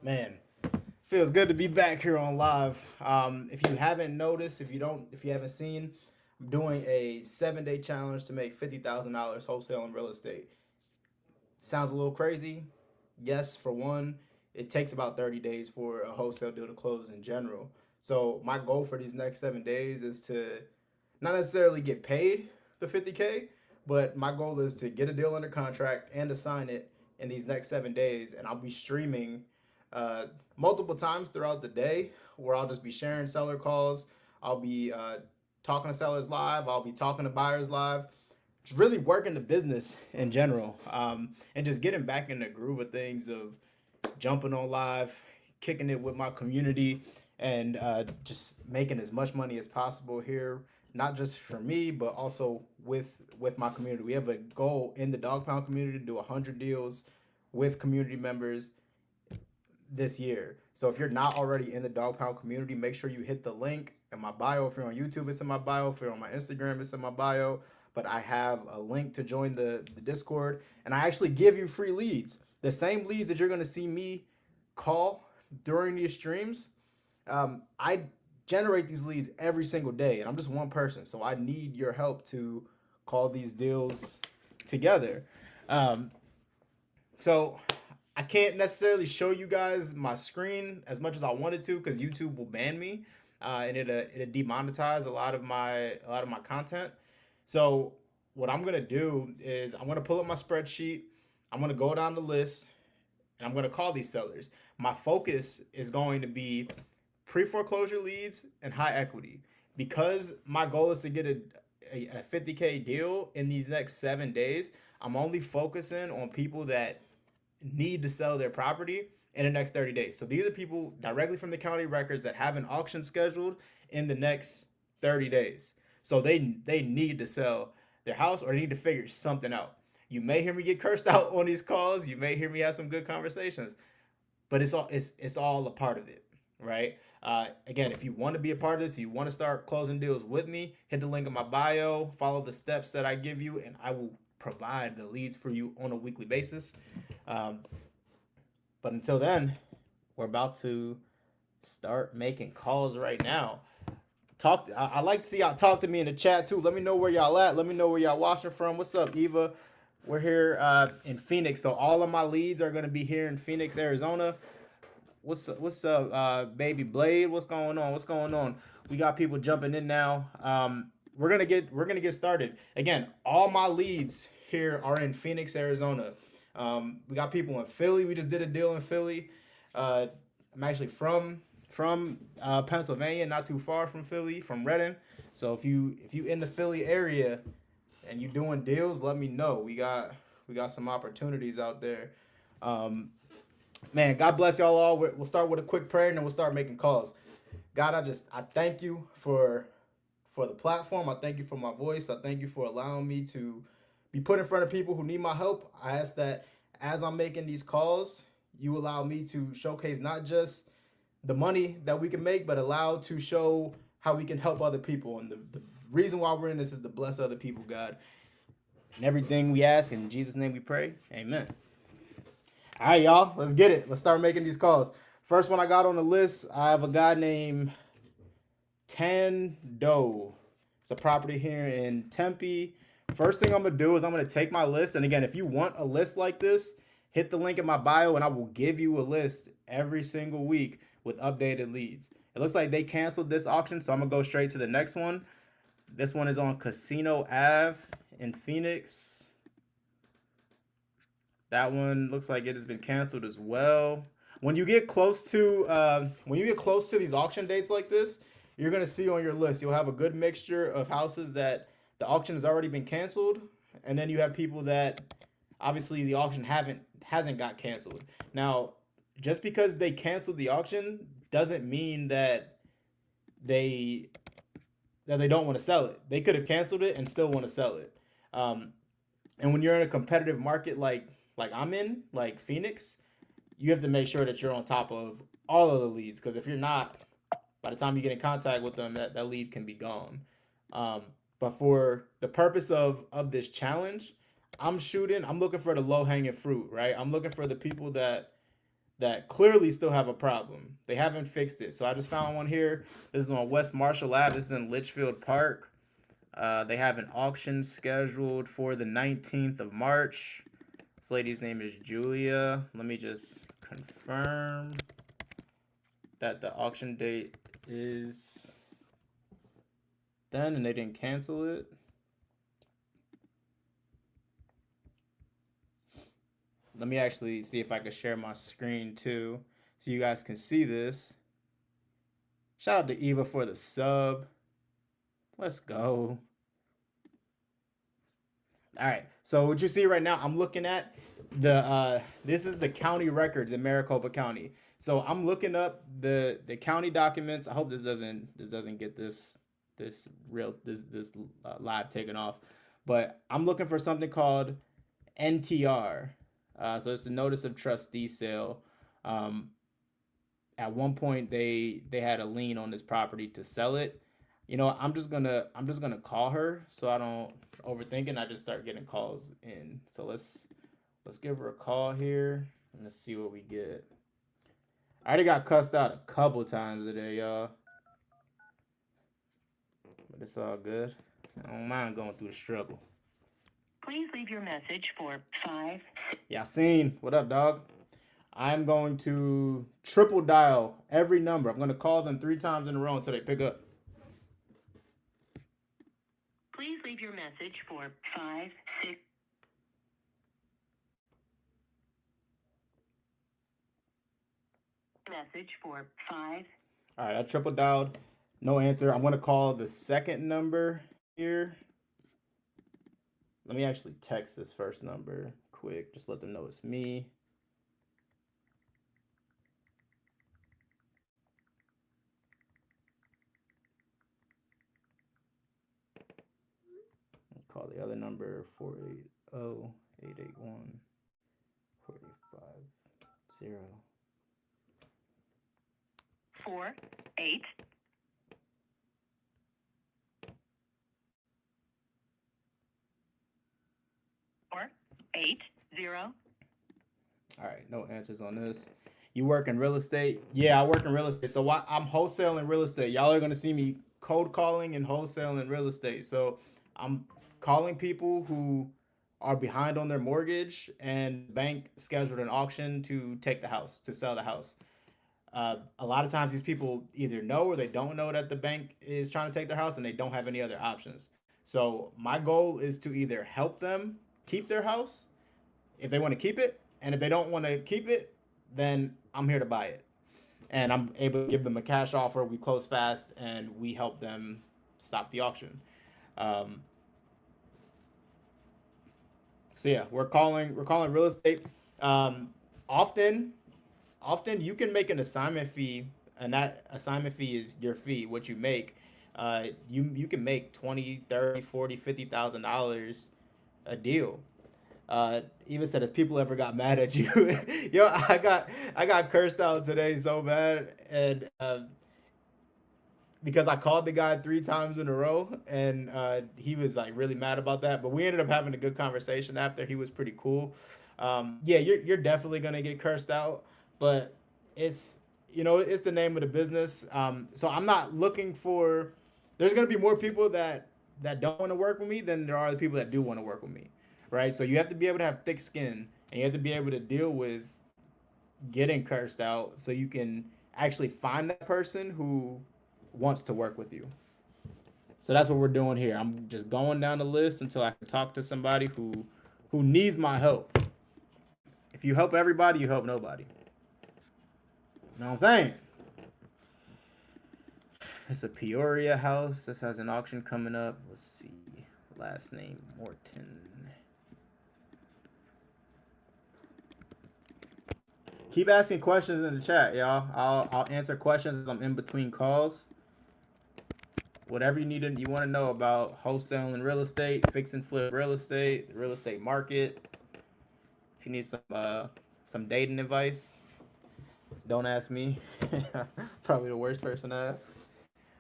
Man, feels good to be back here on live. If you haven't noticed, if you haven't seen, I'm doing a 7 day challenge to make $50,000 wholesale in real estate. Sounds a little crazy. Yes, for one, it takes about 30 days for a wholesale deal to close in general. So my goal for these next 7 days is to not necessarily get paid the 50K, but my goal is to get a deal under contract and to sign it in these next 7 days. And I'll be streaming uh, multiple times throughout the day where I'll just be sharing seller calls. I'll be talking to sellers live. I'll be talking to buyers live. Just really working the business in general, and just getting back in the groove of things of jumping on live, kicking it with my community, and just making as much money as possible here, not just for me, but also with my community. We have a goal in the dog pound community to do 100 deals with community members this year. So if you're not already in the dog pound community, make sure you hit the link in my bio. If you're on YouTube, it's in my bio. If you're on my Instagram, it's in my bio. But I have a link to join the Discord, and I actually give you free leads. The same leads that you're gonna see me call during these streams. I generate these leads every single day, and I'm just one person, so I need your help to call these deals together. Um, so I can't necessarily show you guys my screen as much as I wanted to because YouTube will ban me, and it demonetize a lot of my content. So what I'm gonna do is I'm gonna pull up my spreadsheet. I'm gonna go down the list, and I'm gonna call these sellers. My focus is going to be pre-foreclosure leads and high equity because my goal is to get a 50K deal in these next 7 days. I'm only focusing on people that need to sell their property in the next 30 days. So these are people directly from the county records that have an auction scheduled in the next 30 days. So they need to sell their house or they need to figure something out. You may hear me get cursed out on these calls. You may hear me have some good conversations, but it's all a part of it, right? Again, if you want to be a part of this, you want to start closing deals with me, hit the link in my bio, follow the steps that I give you, and I will provide the leads for you on a weekly basis. Um, but until then, we're about to start making calls right now. I like to see y'all talk to me in the chat too. Let me know where y'all at. Let me know where y'all watching from. What's up, Eva? We're here in Phoenix, so all of my leads are gonna be here in Phoenix, Arizona. What's up, baby Blade? What's going on? What's going on? We got people jumping in now. We're gonna get started. Again, all my leads here are in Phoenix, Arizona. We got people in Philly. We just did a deal in Philly. I'm actually from Pennsylvania, not too far from Philly, from Reading. So if you in the Philly area and you doing deals, let me know. We got some opportunities out there. Um, Man, God bless y'all all. We'll start with a quick prayer and then we'll start making calls. God, I thank you for the platform. I thank you for my voice. I thank you for allowing me to be put in front of people who need my help. I ask that as I'm making these calls, you allow me to showcase not just the money that we can make, but allow to show how we can help other people. And the reason why we're in this is to bless other people, God. And everything we ask in Jesus' name we pray. Amen. All right, y'all, let's get it. Let's start making these calls. First one I got on the list, I have a guy named Tando. It's a property here in Tempe. First thing I'm gonna do is I'm gonna take my list, and again, if you want a list like this, hit the link in my bio, and I will give you a list every single week with updated leads. It looks like they canceled this auction, so I'm gonna go straight to the next one. This one is on Casino Ave in Phoenix. That one looks like it has been canceled as well. When you get close to these auction dates like this, you're gonna see on your list you'll have a good mixture of houses that the auction has already been canceled, and then you have people that obviously the auction haven't hasn't got canceled. Now, just because they canceled the auction doesn't mean they that they don't want to sell it. They could have canceled it and still want to sell it. Um, and when you're in a competitive market like I'm in, like Phoenix, you have to make sure that you're on top of all of the leads because if you're not, by the time you get in contact with them, that lead can be gone. Um, but for the purpose of this challenge, I'm looking for the low hanging fruit, right? I'm looking for the people that that clearly still have a problem. They haven't fixed it. So I just found one here. This is on West Marshall Ave. This is in Litchfield Park. They have an auction scheduled for the 19th of March. This lady's name is Julia. Let me just confirm that the auction date is then and they didn't cancel it. Let me actually see if I can share my screen too so you guys can see this. Shout out to Eva for the sub. Let's go. All right. So what you see right now, I'm looking at the this is the county records in Maricopa County. So I'm looking up the county documents. I hope this doesn't get this live taken off. But I'm looking for something called NTR. So it's a notice of trustee sale. At one point they had a lien on this property to sell it. You know, I'm just gonna call her so I don't overthink it and I just start getting calls in. So let's give her a call here and let's see what we get. I already got cussed out a couple times today, y'all. But it's all good. I don't mind going through the struggle. Please leave your message for 5. Yasin, what up, dog? I'm going to triple dial every number. I'm going to call them 3 times in a row until they pick up. Please leave your message for 5, 6. Message for 5. All right, I triple dialed. No answer. I'm going to call the second number here. Let me actually text this first number quick. Just let them know it's me. Call the other number 480-881-485-0. 4, 8. 4, 8, 0. All right, no answers on this. You work in real estate? Yeah, I work in real estate. So I'm wholesaling real estate. Y'all are gonna see me cold calling and wholesaling real estate. So I'm calling people who are behind on their mortgage and bank scheduled an auction to take the house, to sell the house. A lot of times these people either know or they don't know that the bank is trying to take their house and they don't have any other options. So my goal is to either help them keep their house if they want to keep it, and if they don't want to keep it, then I'm here to buy it. And I'm able to give them a cash offer. We close fast and we help them stop the auction. So yeah, we're calling real estate. Often you can make an assignment fee, and that assignment fee is your fee, what you make. You can make 20, 30, 40, $50,000 a deal. Even said, has people ever got mad at you? Yo, I got cursed out today so bad, and because I called the guy 3 times in a row, and he was like really mad about that. But we ended up having a good conversation after. He was pretty cool. Yeah, you're definitely gonna get cursed out, but it's it's the name of the business. So I'm not looking for. There's gonna be more people that don't want to work with me than there are the people that do want to work with me, right? So you have to be able to have thick skin, and you have to be able to deal with getting cursed out, so you can actually find that person who wants to work with you. So that's what we're doing here. I'm just going down the list until I can talk to somebody who needs my help. If you help everybody, you help nobody. You know what I'm saying? It's a Peoria house. This has an auction coming up. Let's see. Last name Morton. Keep asking questions in the chat, y'all. I'll answer questions as I'm in between calls. Whatever you want to know about wholesaling real estate, fix and flip real estate, the real estate market. If you need some dating advice, don't ask me. Probably the worst person to ask.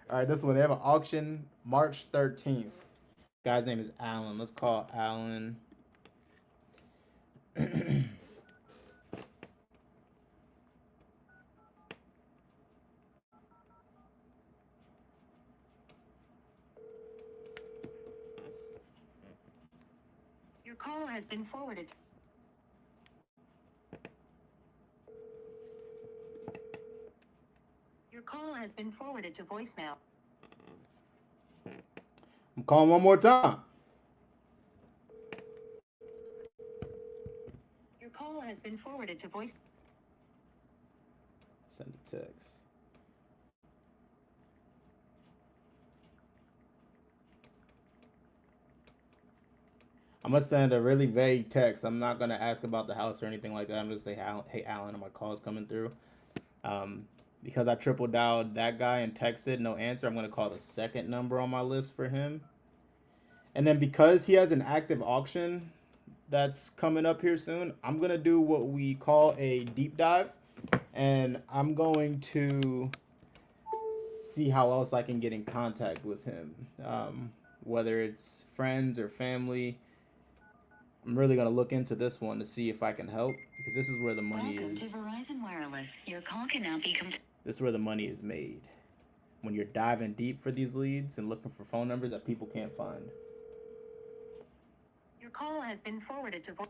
All right, this one, they have an auction March 13th. Guy's name is Alan. Let's call Alan. Your call has been forwarded. Your call has been forwarded to voicemail. I'm calling one more time. Your call has been forwarded to voice. Send a text. I'm gonna send a really vague text. I'm not gonna ask about the house or anything like that. I'm just say, "Hey, Alan, my call's coming through." Because I triple dialed that guy and texted no answer, I'm gonna call the second number on my list for him. And then because he has an active auction that's coming up here soon, I'm gonna do what we call a deep dive, and I'm going to see how else I can get in contact with him, whether it's friends or family. I'm really gonna look into this one to see if I can help, because this is where the money Welcome is. to Verizon Wireless. Your call can now be This is where the money is made. When you're diving deep for these leads and looking for phone numbers that people can't find. Your call has been forwarded to voice.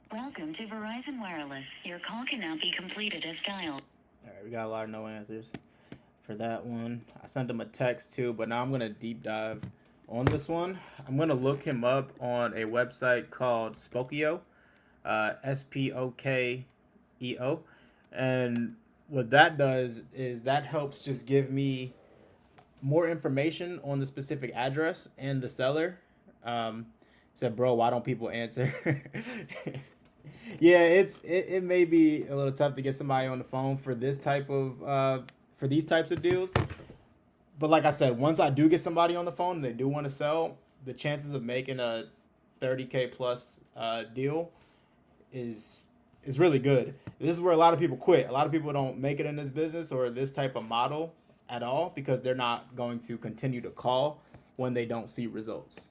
Welcome to Verizon Wireless. Your call can now be completed as dialed. All right, we got a lot of no answers for that one. I sent him a text too, but now I'm gonna deep dive on this one. I'm gonna look him up on a website called Spokeo, Spokeo, and what that does is that helps just give me more information on the specific address and the seller. Said, bro, why don't people answer? Yeah, it may be a little tough to get somebody on the phone for this type of for these types of deals. But like I said, once I do get somebody on the phone and they do want to sell, the chances of making a 30K plus deal is really good. This is where a lot of people quit. A lot of people don't make it in this business or this type of model at all because they're not going to continue to call when they don't see results.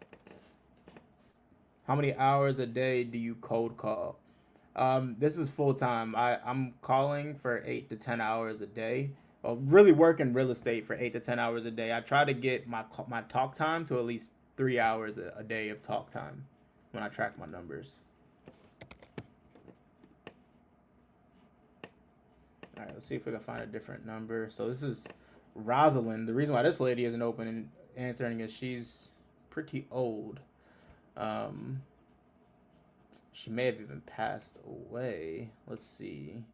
How many hours a day do you cold call? This is full time. I'm calling for 8 to 10 hours a day. Well, really working real estate for 8 to 10 hours a day. I try to get my talk time to at least 3 hours a day of talk time when I track my numbers. All right, let's see if we can find a different number. So this is Rosalind. The reason why this lady isn't open and answering is she's pretty old. She may have even passed away. Let's see.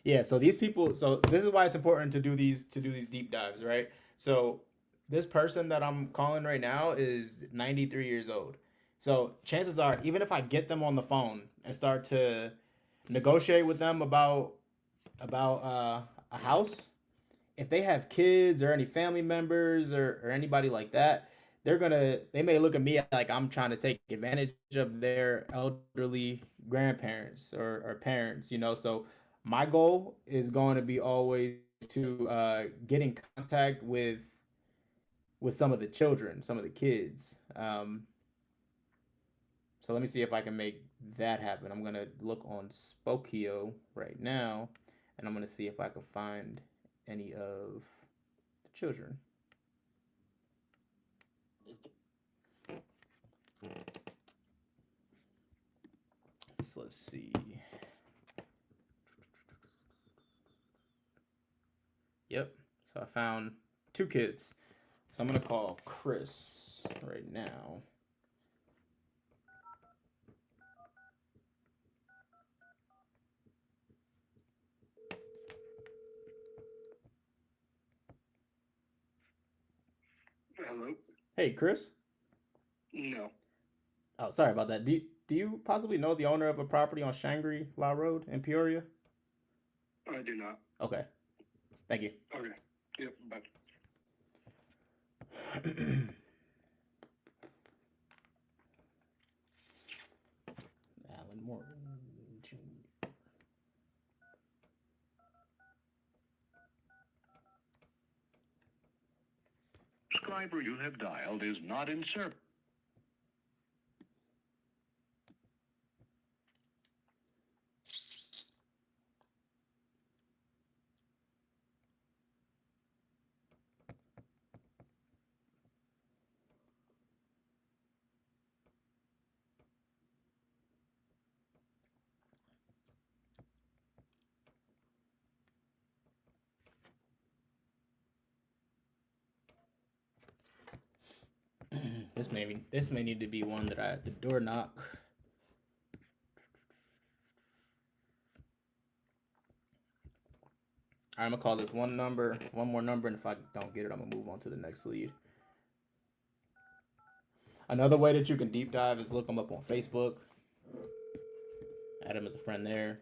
Yeah, so these people, so this is why it's important to do these deep dives, right? So this person that I'm calling right now is 93 years old. So chances are, even if I get them on the phone and start to negotiate with them about a house, if they have kids or any family members or anybody like that, they may look at me like I'm trying to take advantage of their elderly grandparents or parents, you know. So my goal is going to be always to get in contact with some of the children, some of the kids. So let me see if I can make that happen. I'm gonna look on Spokeo right now, and I'm gonna see if I can find any of the children. So let's see. Yep. So I found 2 kids. So I'm gonna call Chris right now. Hello? Hey, Chris. No, Oh, sorry about that. Do you possibly know the owner of a property on Shangri-La Road in Peoria? I do not. Okay. Thank you. Okay. Yep, but Alan Morton Jr. subscriber you have dialed is not in service. This may need to be one that I have to door knock. All right, I'm gonna call this one more number, and if I don't get it, I'm gonna move on to the next lead. Another way that you can deep dive is look them up on Facebook. Add them as a friend there.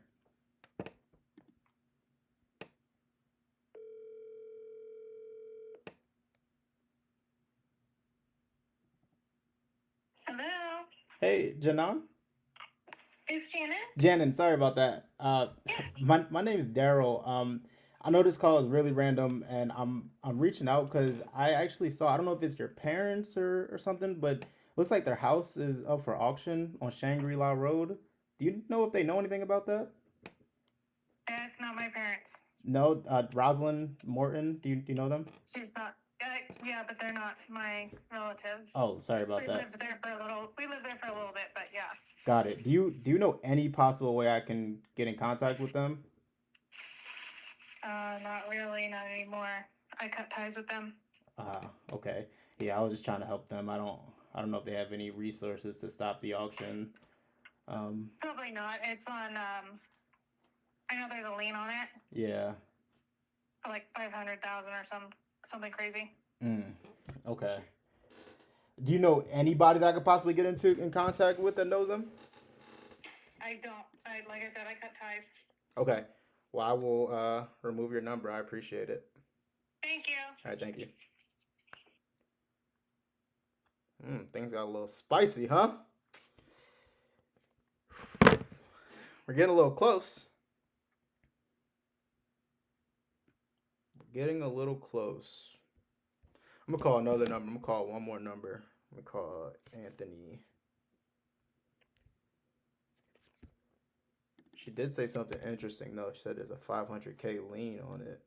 Hello. Hey, Janan. It's Janet. Janan, sorry about that. My name is Daryl. I know this call is really random, and I'm reaching out because I actually saw, I don't know if it's your parents or something, but looks like their house is up for auction on Shangri-La Road. Do you know if they know anything about that? It's not my parents. No, Rosalind Morton. Do you know them? She's not. Yeah, but they're not my relatives. Oh, sorry about We that. lived there for a little. We lived there for a little bit, but yeah. Got it. Do you know any possible way I can get in contact with them? Not really, not anymore. I cut ties with them. Okay. Yeah, I was just trying to help them. I don't know if they have any resources to stop the auction. Probably not. It's on. I know there's a lien on it Yeah. for like 500,000 or something crazy. Okay. Do you know anybody that I could possibly get in contact with that knows them? I don't. Like I said, I cut ties. Okay. Well, I will remove your number. I appreciate it. Thank you. All right, thank you. Things got a little spicy, huh? We're getting a little close. Getting a little close. I'm gonna call another number. I'm gonna call one more number. I'm gonna call Anthony. She did say something interesting though. She said there's a 500K lien on it.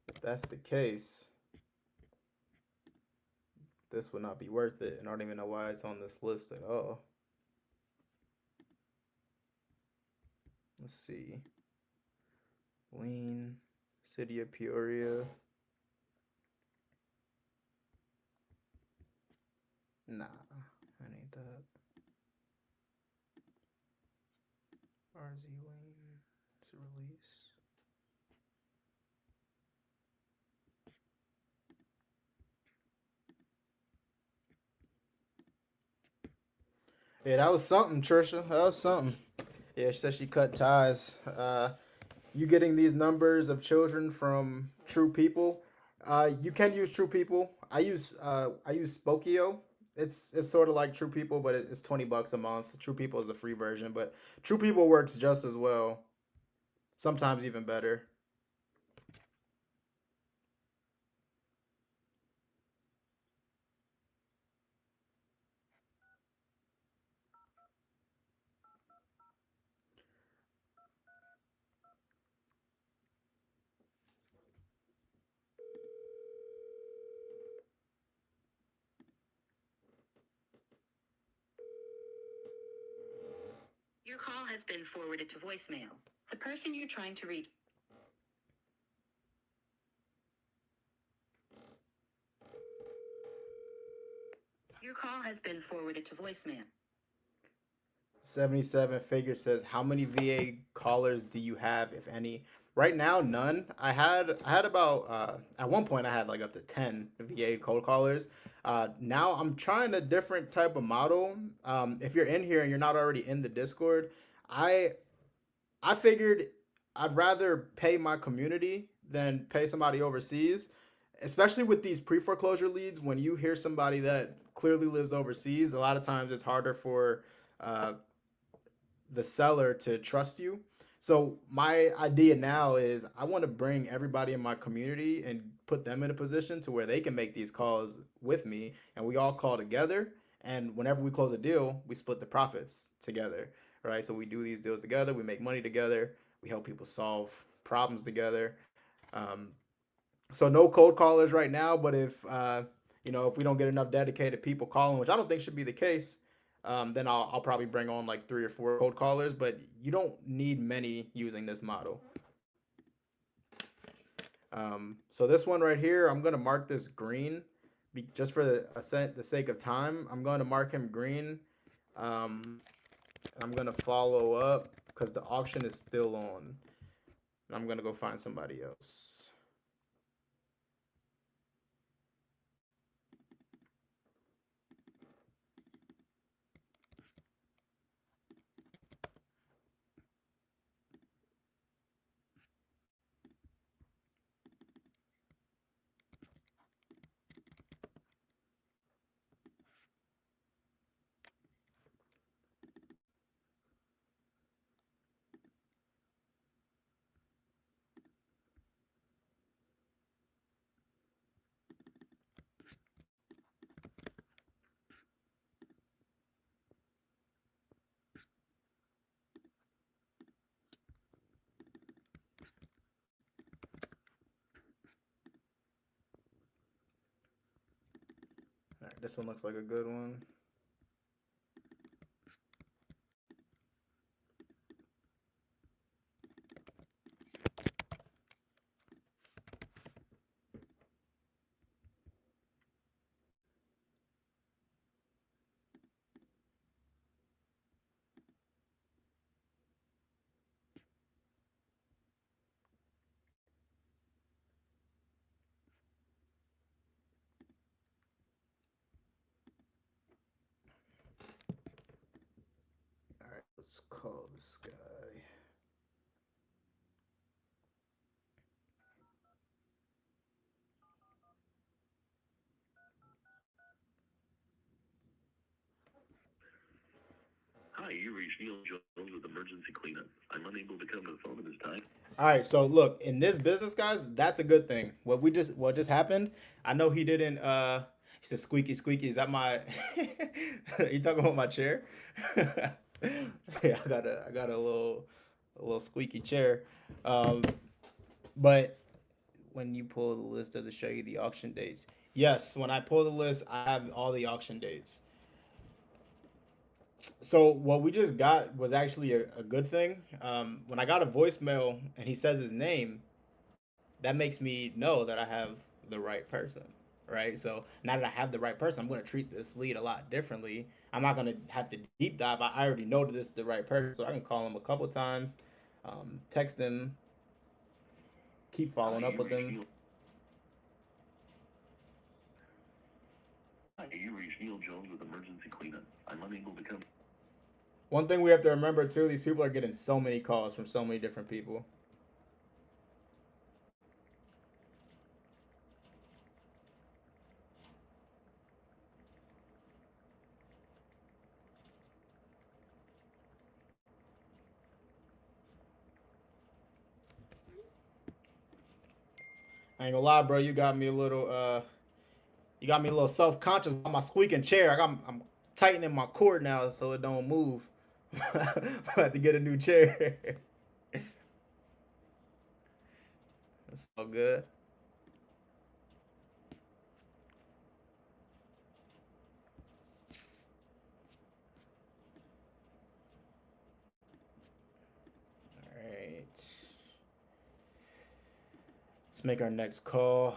If that's the case, this would not be worth it, and I don't even know why it's on this list at all. Let's see. Lien, City of Peoria. Nah, that ain't that. RZ Lane, it's a release. Yeah, that was something, Trisha. That was something. Yeah, she said she cut ties. You getting these numbers of children from True People? You can use True People. I use Spokio. It's sort of like True People, but it's $20 a month. True People is the free version, but True People works just as well. Sometimes even better. Your call has been forwarded to voicemail. The person you're trying to reach. Your call has been forwarded to voicemail. 77 figure says, how many VA callers do you have, if any? Right now, none. I had about at one point I had like up to 10 VA cold callers. Now I'm trying a different type of model. If you're in here and you're not already in the Discord, I figured I'd rather pay my community than pay somebody overseas, especially with these pre-foreclosure leads. When you hear somebody that clearly lives overseas, a lot of times it's harder for the seller to trust you. So my idea now is I want to bring everybody in my community and put them in a position to where they can make these calls with me, and we all call together. And whenever we close a deal, we split the profits together, right? So we do these deals together, we make money together, we help people solve problems together. Um, so no cold callers right now, but if if we don't get enough dedicated people calling, which I don't think should be the case, then I'll probably bring on like 3 or 4 cold callers. But you don't need many using this model. So this one right here, I'm gonna mark this green, just for the sake of time. I'm going to mark him green. I'm gonna follow up because the auction is still on. And I'm gonna go find somebody else. All right, this one looks like a good one. All right, let's call this guy. Hi, you reached Neil Jones with emergency cleanup. I'm unable to come to the phone at this time. All right, so look, in this business, guys, that's a good thing. What just happened? I know he didn't. He said squeaky squeaky. Is that my? You talking about my chair? Yeah, I got a little squeaky chair. Um, but when you pull the list, does it show you the auction dates? Yes, when I pull the list, I have all the auction dates. So what we just got was actually a good thing. When I got a voicemail and he says his name, that makes me know that I have the right person, right? So now that I have the right person, I'm going to treat this lead a lot differently. I'm not going to have to deep dive. I already know that this is the right person, so I can call him a couple times, text him, keep following up with him. Hi, you reached Neil Jones with emergency cleanup. I'm unable to come. One thing we have to remember too: these people are getting so many calls from so many different people. I ain't gonna lie, bro. You got me a little self conscious about my squeaking chair. I'm tightening my cord now so it don't move. I have to get a new chair. That's all good. All right. Let's make our next call.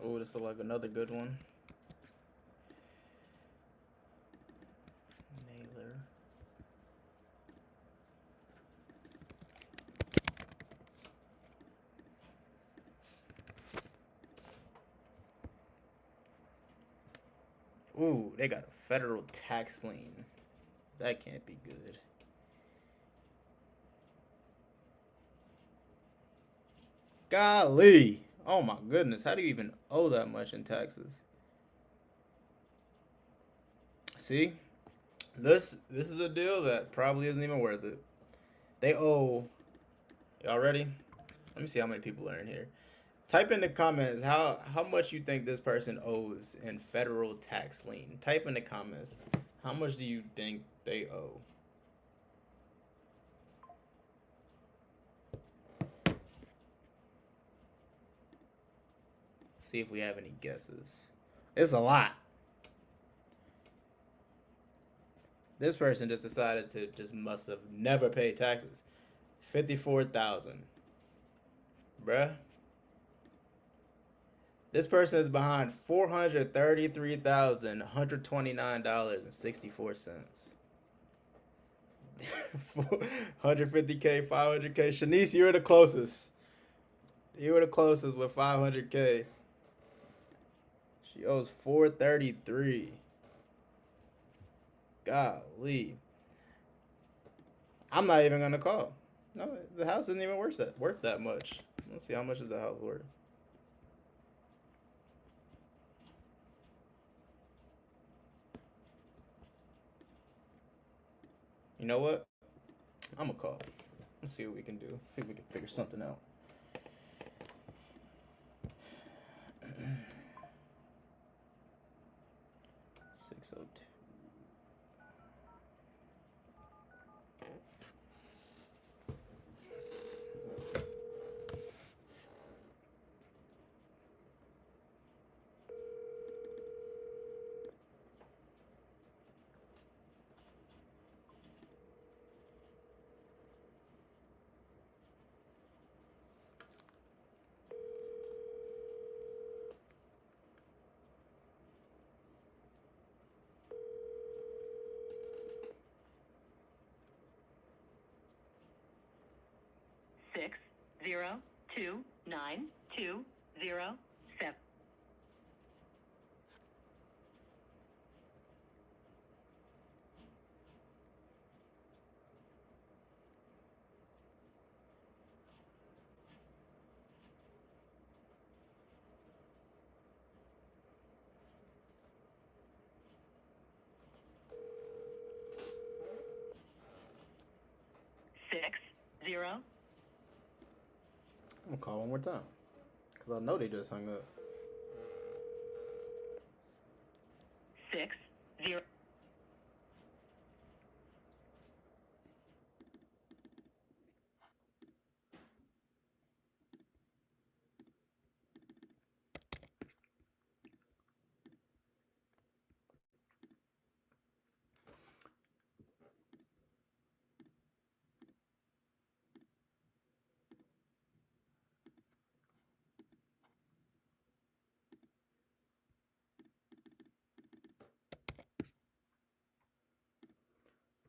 Oh, this is like another good one. Naylor. Ooh, they got a federal tax lien. That can't be good. Golly. Oh my goodness. How do you even owe that much in taxes? See? This is a deal that probably isn't even worth it. They owe, y'all ready? Let me see how many people are in here. Type in the comments how much you think this person owes in federal tax lien. Type in the comments. How much do you think they owe? See if we have any guesses. It's a lot. This person just decided to just must have never paid taxes. 54,000. Bruh. This person is behind $433,129.64. 150K, 500K. Shanice, you were the closest. You were the closest with 500K. She owes 433. Golly. I'm not even gonna call. No, the house isn't even worth that much. Let's see how much is the house worth. You know what? I'm gonna call. Let's see what we can do. See if we can figure something out. $602. Six 02927. Six zero. I'm gonna call one more time. Because I know they just hung up. 6 0.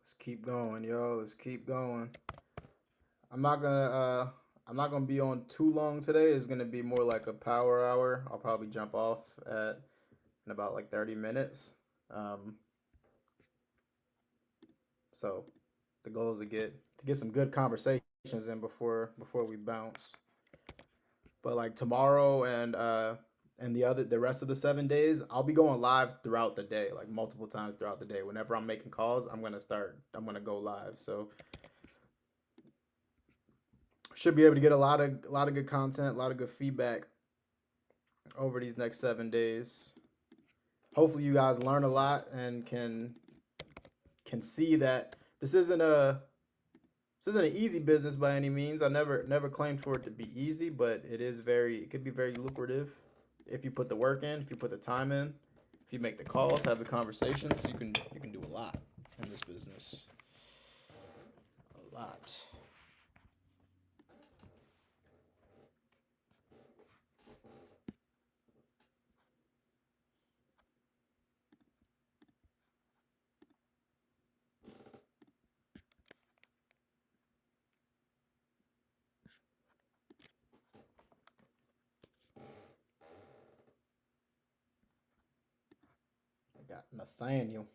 Let's keep going, y'all. Let's keep going. I'm not gonna be on too long today. It's gonna be more like a power hour. I'll probably jump off in about like 30 minutes. So the goal is to get some good conversations in before we bounce. But like tomorrow and the rest of the 7 days, I'll be going live throughout the day, like multiple times throughout the day. Whenever I'm making calls, I'm gonna go live. So should be able to get a lot of good content, a lot of good feedback over these next 7 days. Hopefully you guys learn a lot and can see that this isn't an easy business by any means. I never claimed for it to be easy, but it could be very lucrative if you put the work in, if you put the time in, if you make the calls, have the conversations. You can do a lot in this business. A lot. I got Nathaniel.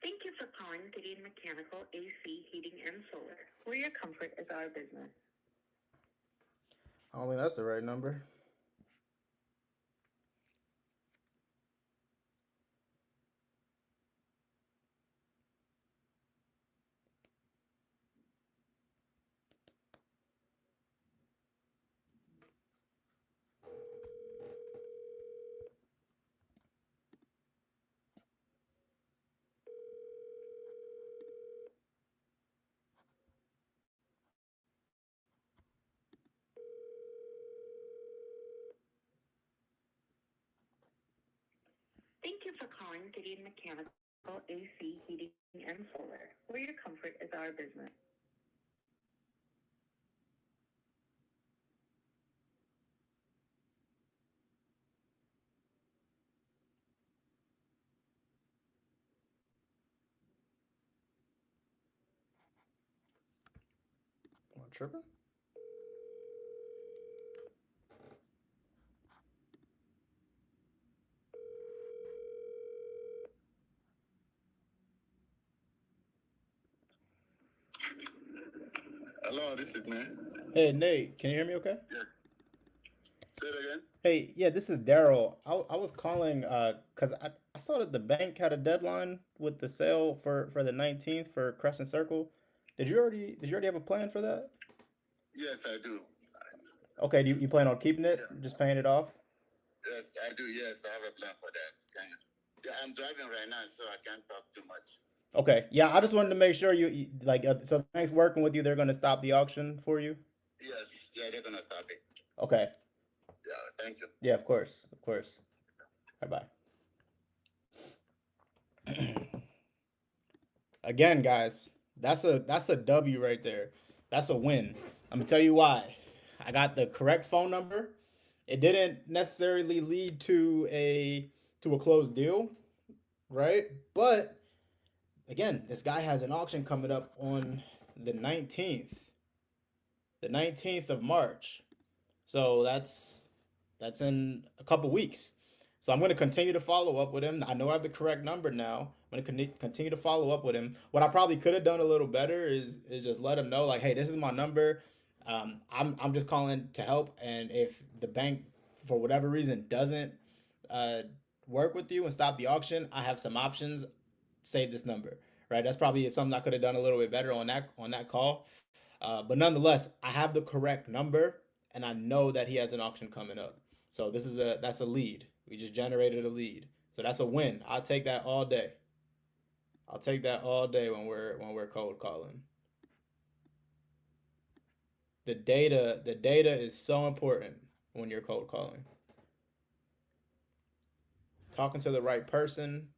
Thank you for calling Gideon Mechanical AC Heating and Solar, where your comfort is our business. I don't think that's the right number. Thank you for calling Gideon Mechanical AC Heating and Solar, where your comfort is our business. Am I tripping? Hello, this is Nate. Hey, Nate, can you hear me okay? Yeah. Say it again. Hey, yeah, this is Daryl. I was calling because I saw that the bank had a deadline with the sale for the 19th for Crescent Circle. Did you already have a plan for that? Yes, I do. Okay, do you plan on keeping it, just paying it off? Yes, I do. Yes, I have a plan for that. Yeah, I'm driving right now, so I can't talk too much. Okay, yeah, I just wanted to make sure you like so the bank's working with you. They're gonna stop the auction for you. Yes, yeah, they're gonna stop it. Okay, Yeah, thank you. yeah, of course, of course. Bye bye. Again, guys, that's a W right there. That's a win. I'm gonna tell you why. I got the correct phone number. It didn't necessarily lead to a closed deal, right? But again, this guy has an auction coming up on the 19th, the 19th of March. So that's in a couple weeks. So I'm going to continue to follow up with him. I know I have the correct number now. I'm going to continue to follow up with him. What I probably could have done a little better is just let him know like, hey, this is my number. I'm just calling to help, and if the bank for whatever reason doesn't uh, work with you and stop the auction, I have some options. Save this number, right? That's probably something I could have done a little bit better on that call. But nonetheless, I have the correct number, and I know that he has an auction coming up. So that's a lead. We just generated a lead. So that's a win. I'll take that all day. I'll take that all day when we're cold calling. The data is so important when you're cold calling. Talking to the right person.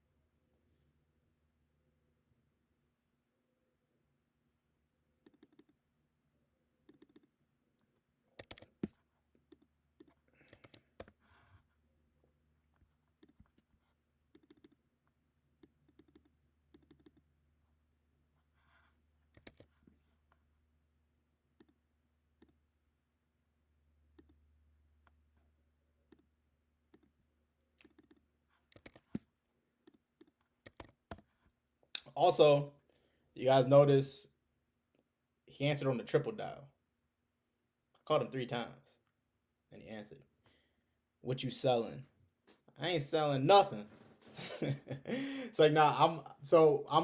Also, you guys notice he answered on the triple dial. I called him 3 times, and he answered. What you selling? I ain't selling nothing. It's like, nah, I'm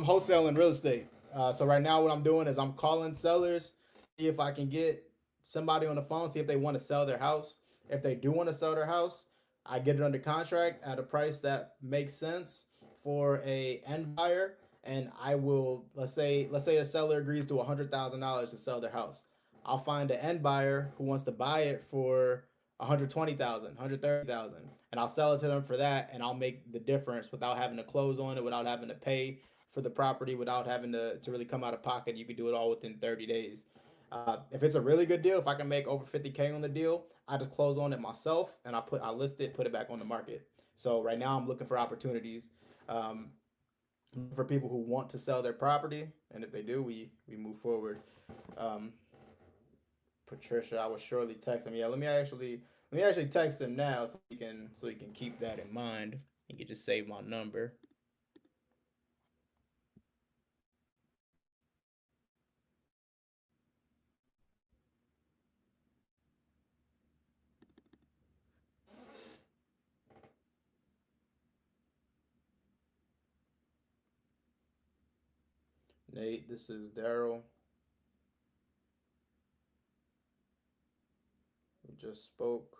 wholesaling real estate. So right now what I'm doing is I'm calling sellers, see if I can get somebody on the phone, see if they want to sell their house. If they do want to sell their house, I get it under contract at a price that makes sense for a end buyer, and I will let's say a seller agrees to $100,000 to sell their house. I'll find an end buyer who wants to buy it for 120,000, 130,000, and I'll sell it to them for that, and I'll make the difference without having to close on it, without having to pay for the property, without having to really come out of pocket. You can do it all within 30 days. If it's a really good deal, if I can make over 50K on the deal, I just close on it myself, and I list it, put it back on the market. So right now I'm looking for opportunities. Um, for people who want to sell their property, and if they do, we move forward. Um, Patricia, I will surely text him. Yeah, let me actually text him now so you can keep that in mind. You can just save my number. Nate, this is Daryl. We just spoke.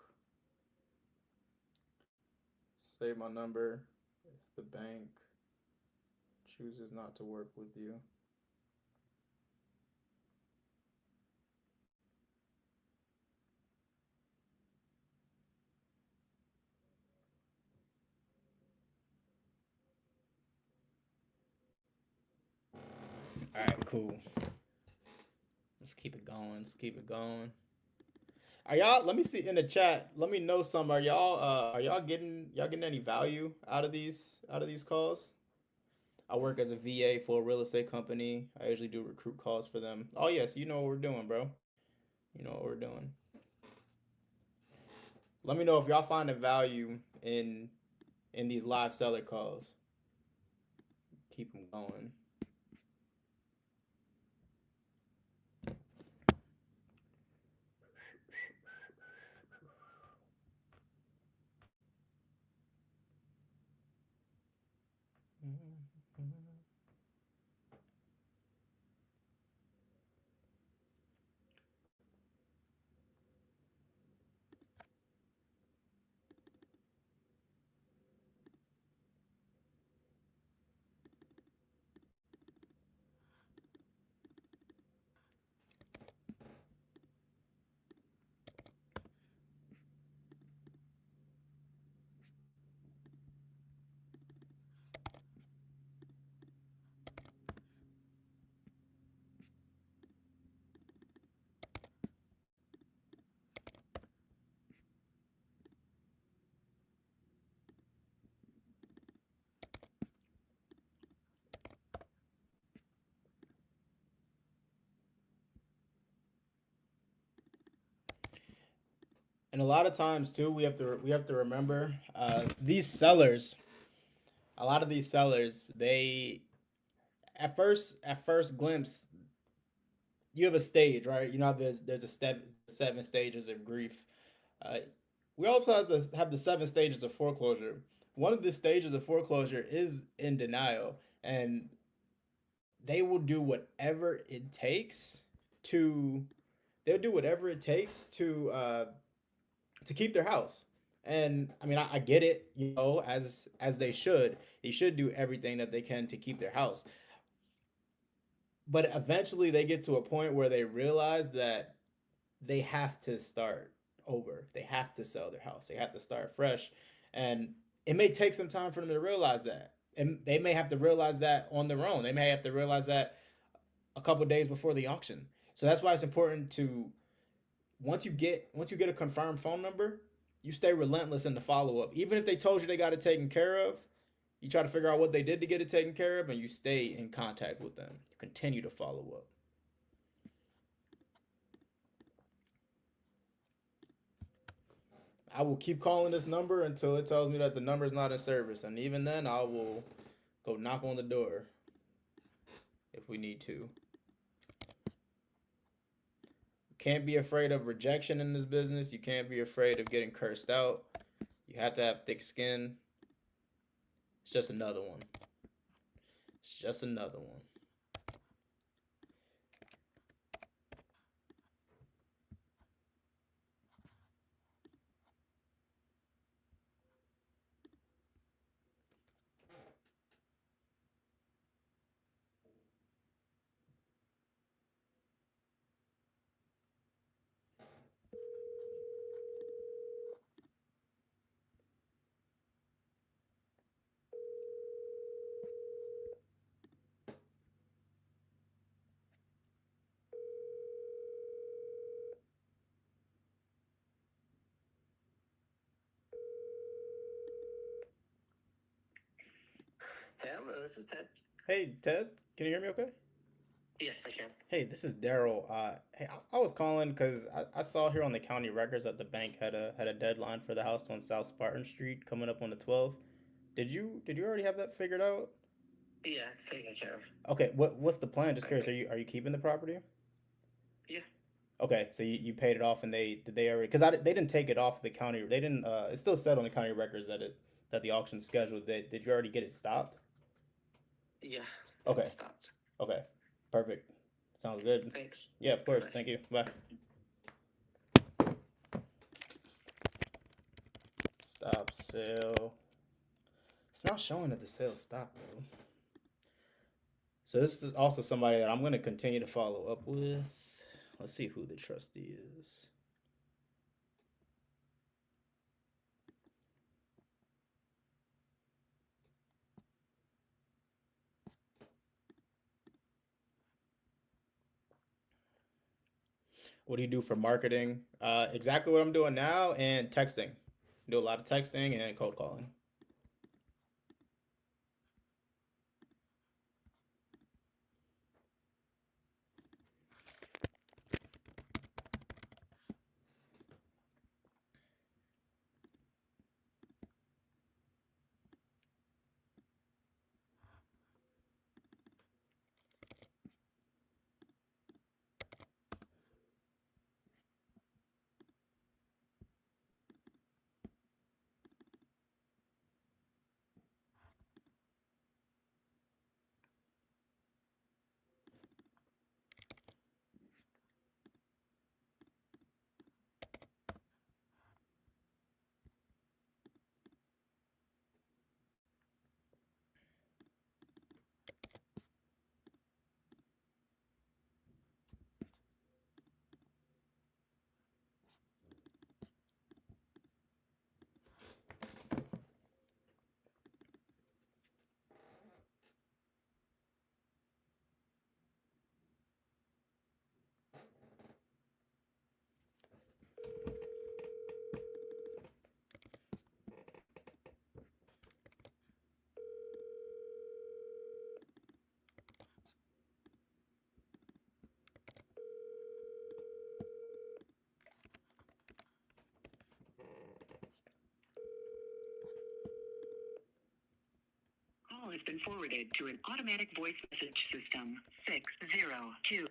Save my number if the bank chooses not to work with you. All right, cool. Let's keep it going. Let's keep it going. Are y'all? Let me see in the chat. Let me know some. Are y'all getting any value out of these calls? I work as a VA for a real estate company. I usually do recruit calls for them. Oh yes, you know what we're doing, bro. You know what we're doing. Let me know if y'all finding value in these live seller calls. Keep them going. And a lot of times too, we have to remember these sellers. A lot of these sellers, they at first glimpse, you have a stage, right? You know, there's a seven stages of grief. Uh, we also have the seven stages of foreclosure. One of the stages of foreclosure is in denial, and they will do whatever it takes to they'll do whatever it takes to keep their house. And I mean, I get it, as they should. They should do everything that they can to keep their house. But eventually they get to a point where they realize that they have to start over. They have to sell their house. They have to start fresh. And it may take some time for them to realize that. And they may have to realize that on their own. They may have to realize that a couple of days before the auction. So that's why it's important to once you get a confirmed phone number, you stay relentless in the follow up. Even if they told you they got it taken care of, you try to figure out what they did to get it taken care of, and you stay in contact with them. You continue to follow up. I will keep calling this number until it tells me that the number is not in service, and even then, I will go knock on the door if we need to. Can't be afraid of rejection in this business. You can't be afraid of getting cursed out. You have to have thick skin. It's just another one. It's just another one. Hello, this is Ted. Hey, Ted, can you hear me okay? Yes, I can. Hey, this is Daryl. Hey, I was calling because I saw here on the county records that the bank had a deadline for the house on South Spartan Street coming up on the 12th. Did you already have that figured out? Yeah, it's taken care of. Okay, what's the plan? Just curious. Okay. Are you keeping the property? Yeah. Okay, so you paid it off, and they already because they didn't take it off the county. They didn't. It still said on the county records that the auction's scheduled. Did you already get it stopped? Yeah. Okay. It stopped. Okay. Perfect. Sounds good. Thanks. Yeah, of course. Bye-bye. Thank you. Bye. Stop sale. It's not showing that the sale stopped though. So this is also somebody that I'm going to continue to follow up with. Let's see who the trustee is. What do you do for marketing? Exactly what I'm doing now and texting. Do a lot of texting and cold calling. Call has been forwarded to an automatic voice message system. 602.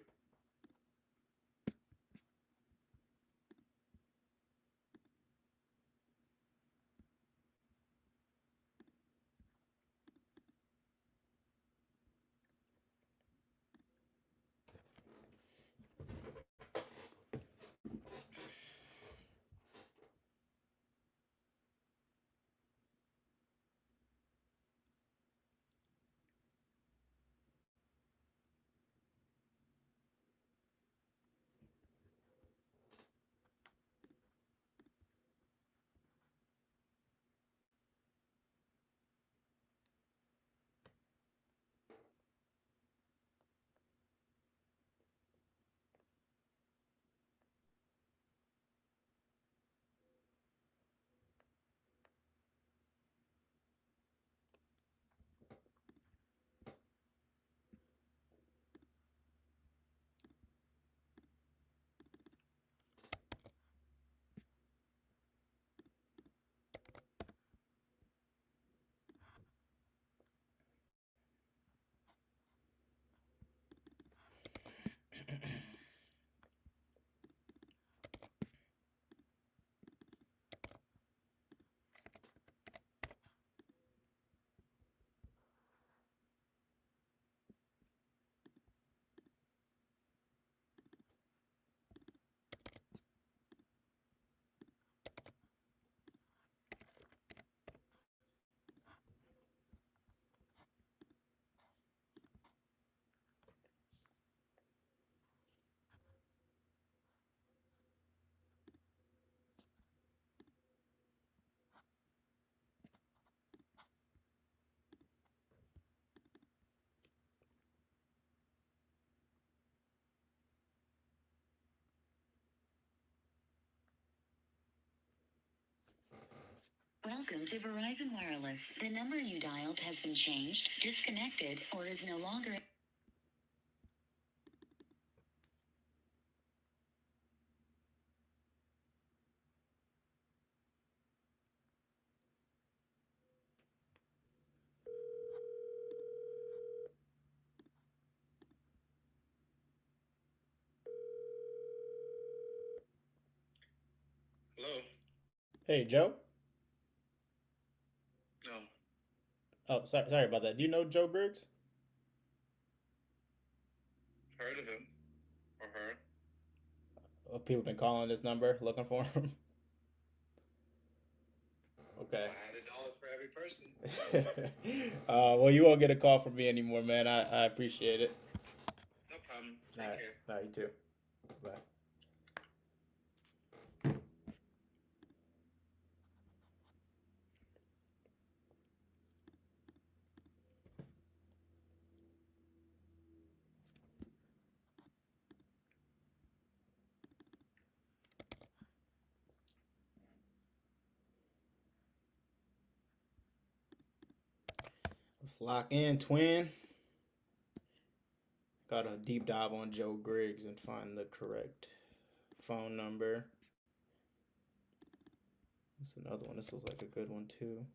Welcome to Verizon Wireless. The number you dialed has been changed, disconnected, or is no longer. Hello? Hey, Joe. No. Oh, sorry about that. Do you know Joe Briggs? Heard of him. Or her. Oh, people been calling this number looking for him. Okay. I had $1 for every person. Well, you won't get a call from me anymore, man. I appreciate it. No problem. Take All right. care. All right, you too. Bye. Let's lock in, twin. Got to deep dive on Joe Griggs and find the correct phone number. This is another one. This looks like a good one too.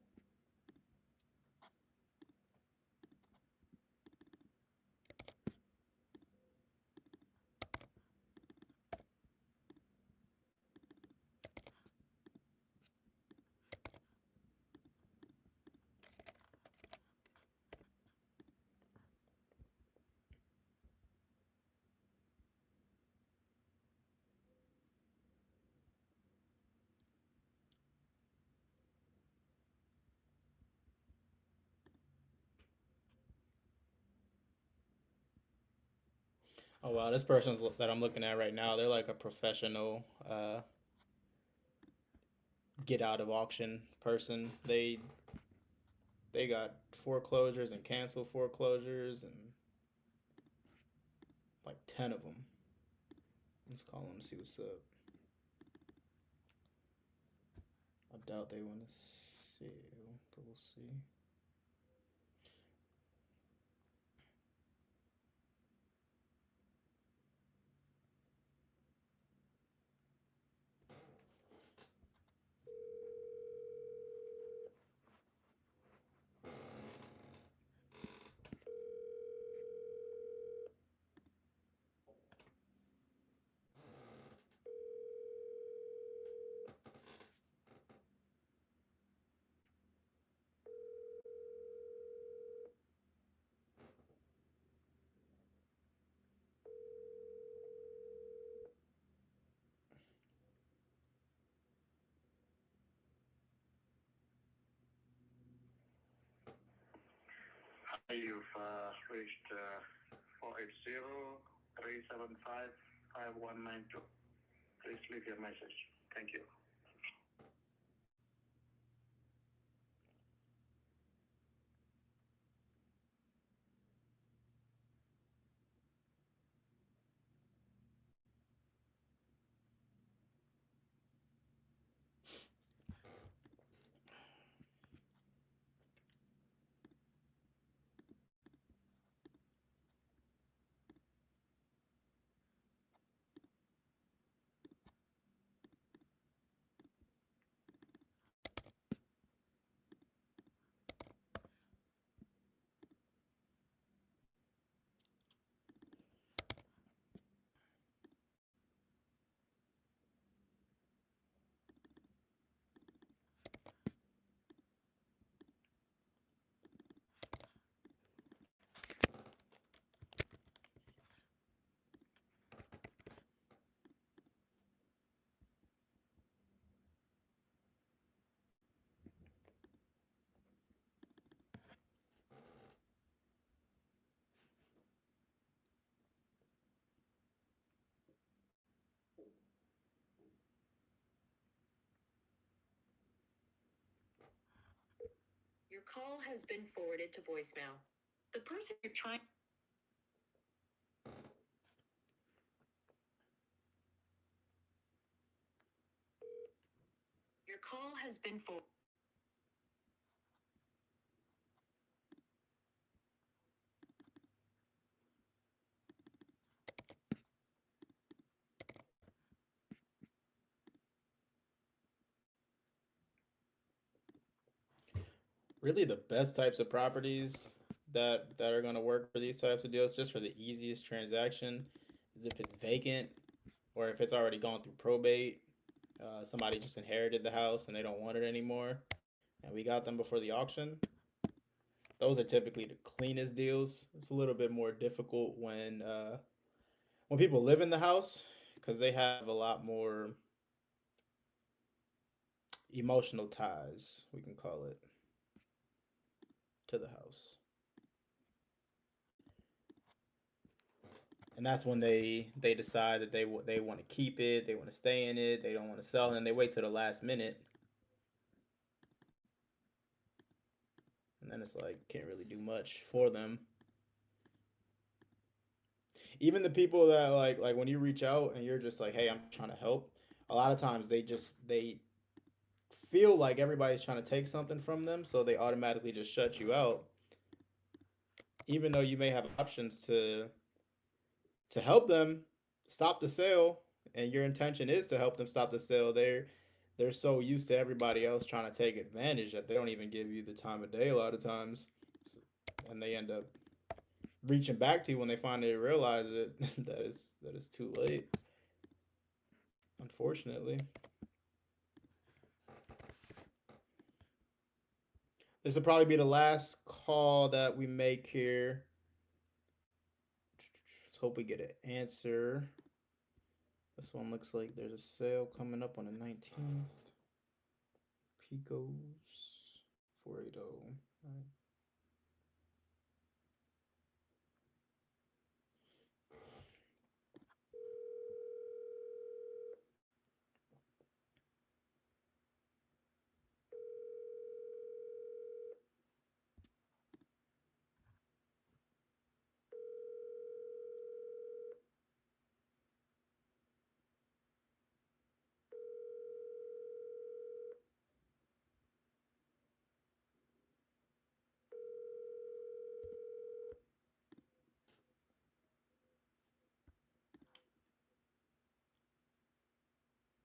Oh wow, this person's that I'm looking at right now, they're like a professional get out of auction person. They got foreclosures and cancel foreclosures and like 10 of them. Let's call them, see what's up. I doubt they want to see, but we'll see. You've reached 480-375-5192. Please leave your message. Thank you. Your call has been forwarded to voicemail. The person you're trying. Your call has been forwarded. really the best types of properties that are going to work for these types of deals, just for the easiest transaction, is if it's vacant or if it's already gone through probate. Somebody just inherited the house and they don't want it anymore, and we got them before the auction. Those are typically the cleanest deals. It's a little bit more difficult when people live in the house because they have a lot more emotional ties, we can call it, to the house. And that's when they decide that they want to keep it, they want to stay in it, they don't want to sell, and they wait till the last minute, and then it's like can't really do much for them. Even the people that like when you reach out and you're just like, hey, I'm trying to help. A lot of times they feel like everybody's trying to take something from them, so they automatically just shut you out, even though you may have options to help them stop the sale, and your intention is to help them stop the sale. They're so used to everybody else trying to take advantage that they don't even give you the time of day a lot of times, and they end up reaching back to you when they finally realize it that it's too late. Unfortunately, this will probably be the last call that we make here. Let's hope we get an answer. This one looks like there's a sale coming up on the 19th. Picos 480. Right.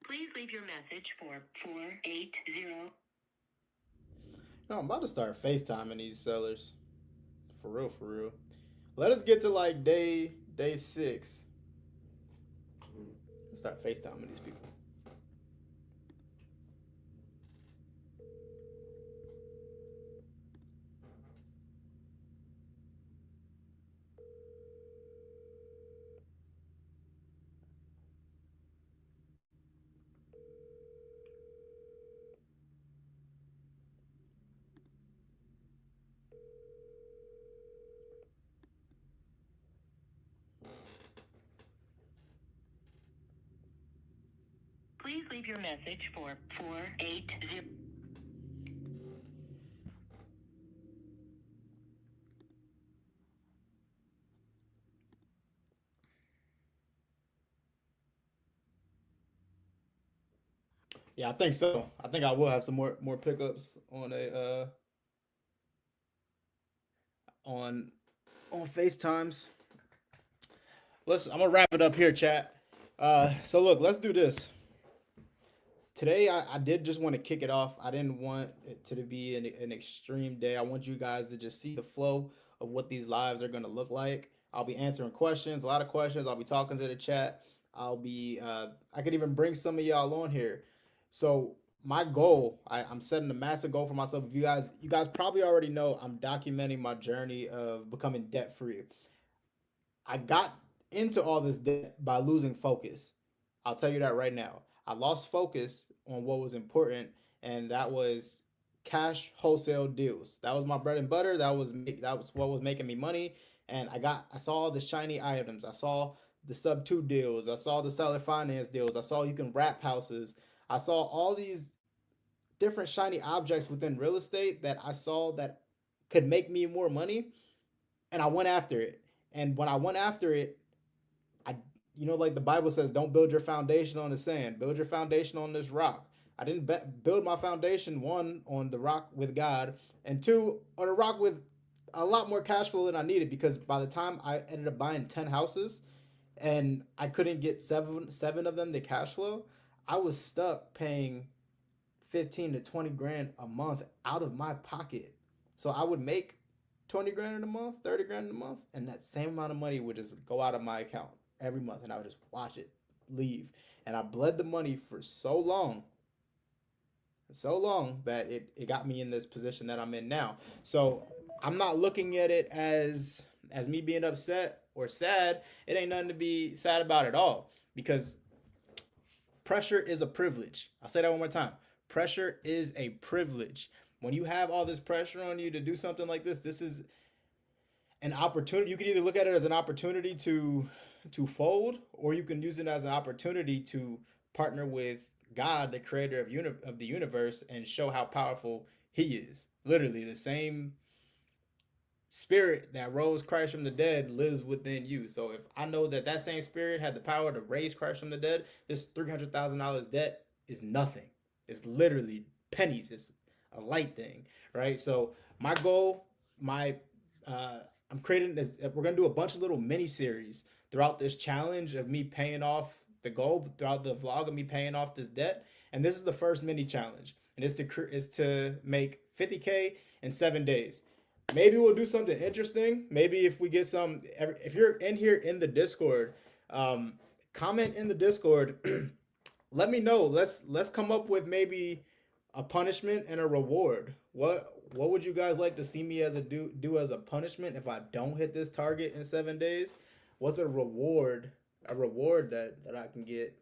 Please leave your message for 480. No, I'm about to start FaceTiming these sellers. For real, for real. Let us get to like day 6. Let's start FaceTiming these people. Please leave your message for 480. Yeah, I think so. I think I will have some more pickups on a on FaceTimes. I'm gonna wrap it up here, chat. So look, let's do this. Today I did just want to kick it off. I didn't want it to be an extreme day. I want you guys to just see the flow of what these lives are gonna look like. I'll be answering questions, a lot of questions. I'll be talking to the chat. I could even bring some of y'all on here. So my goal, I'm setting a massive goal for myself. If you guys probably already know, I'm documenting my journey of becoming debt free. I got into all this debt by losing focus. I'll tell you that right now. I lost focus on what was important, and that was cash wholesale deals. That was my bread and butter. That was what was making me money. And I saw all the shiny items. I saw the sub two deals. I saw the seller finance deals. I saw you can wrap houses. I saw all these different shiny objects within real estate that I saw that could make me more money, and I went after it. And when I went after it, I like the Bible says, don't build your foundation on the sand. Build your foundation on this rock. I didn't build my foundation, one, on the rock with God, and two, on a rock with a lot more cash flow than I needed, because by the time I ended up buying 10 houses and I couldn't get seven of them to cash flow, I was stuck paying 15 to 20 grand a month out of my pocket. So I would make 20 grand in a month, 30 grand in a month, and that same amount of money would just go out of my account every month, and I would just watch it leave. And I bled the money for so long that it got me in this position that I'm in now. So I'm not looking at it as me being upset or sad. It ain't nothing to be sad about at all, because pressure is a privilege. I'll say that one more time. Pressure is a privilege. When you have all this pressure on you to do something like this is an opportunity. You can either look at it as an opportunity to fold, or you can use it as an opportunity to partner with God, the creator of the universe, and show how powerful he is. Literally, the same spirit that rose Christ from the dead lives within you. So if I know that that same spirit had the power to raise Christ from the dead, this $300,000 debt is nothing. It's literally pennies. It's a light thing, right? So my goal, I'm creating this. We're gonna do a bunch of little mini series throughout this challenge of me paying off the goal, throughout the vlog of me paying off this debt. And this is the first mini challenge, and it's to make 50K in 7 days. Maybe we'll do something interesting. Maybe if we get some, if you're in here in the Discord, comment in the Discord. Let me know. Let's come up with maybe a punishment and a reward. What would you guys like to see me as do as a punishment if I don't hit this target in 7 days? What's a reward? A reward that I can get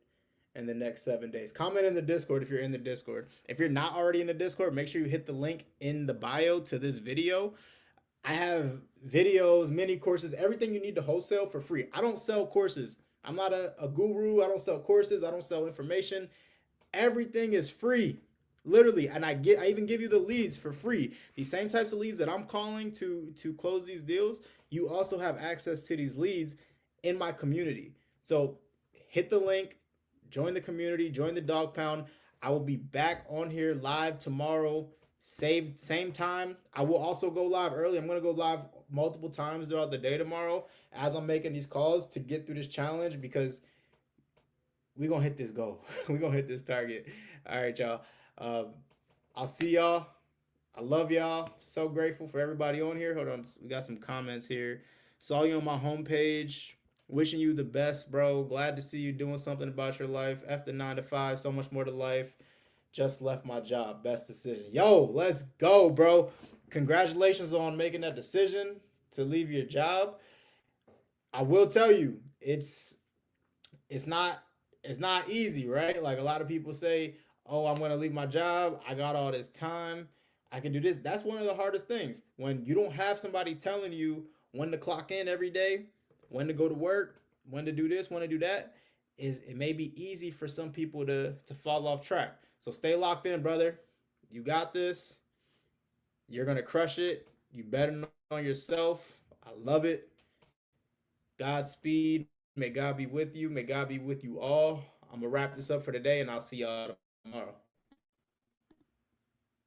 in the next 7 days. Comment in the Discord if you're in the Discord. If you're not already in the Discord, make sure you hit the link in the bio to this video. I have videos, mini courses, everything you need to wholesale for free. I don't sell courses. I'm not a guru. I don't sell courses. I don't sell information. Everything is free, literally. And I even give you the leads for free. These same types of leads that I'm calling to close these deals, you also have access to these leads in my community. So hit the link, join the community, join the dog pound. I will be back on here live tomorrow, same time. I will also go live early. I'm going to go live multiple times throughout the day tomorrow as I'm making these calls to get through this challenge, because we're going to hit this goal. We're going to hit this target. All right, y'all. I'll see y'all. I love y'all. So grateful for everybody on here. Hold on. We got some comments here. Saw you on my homepage. Wishing you the best, bro. Glad to see you doing something about your life. After 9 to 5, so much more to life. Just left my job. Best decision. Yo, let's go, bro. Congratulations on making that decision to leave your job. I will tell you, it's not easy, right? Like a lot of people say, "Oh, I'm going to leave my job. I got all this time. I can do this." That's one of the hardest things. When you don't have somebody telling you when to clock in every day, when to go to work, when to do this, when to do that, it may be easy for some people to fall off track. So stay locked in, brother. You got this. You're going to crush it. You better on yourself. I love it. Godspeed. May God be with you. May God be with you all. I'm going to wrap this up for today, and I'll see y'all tomorrow.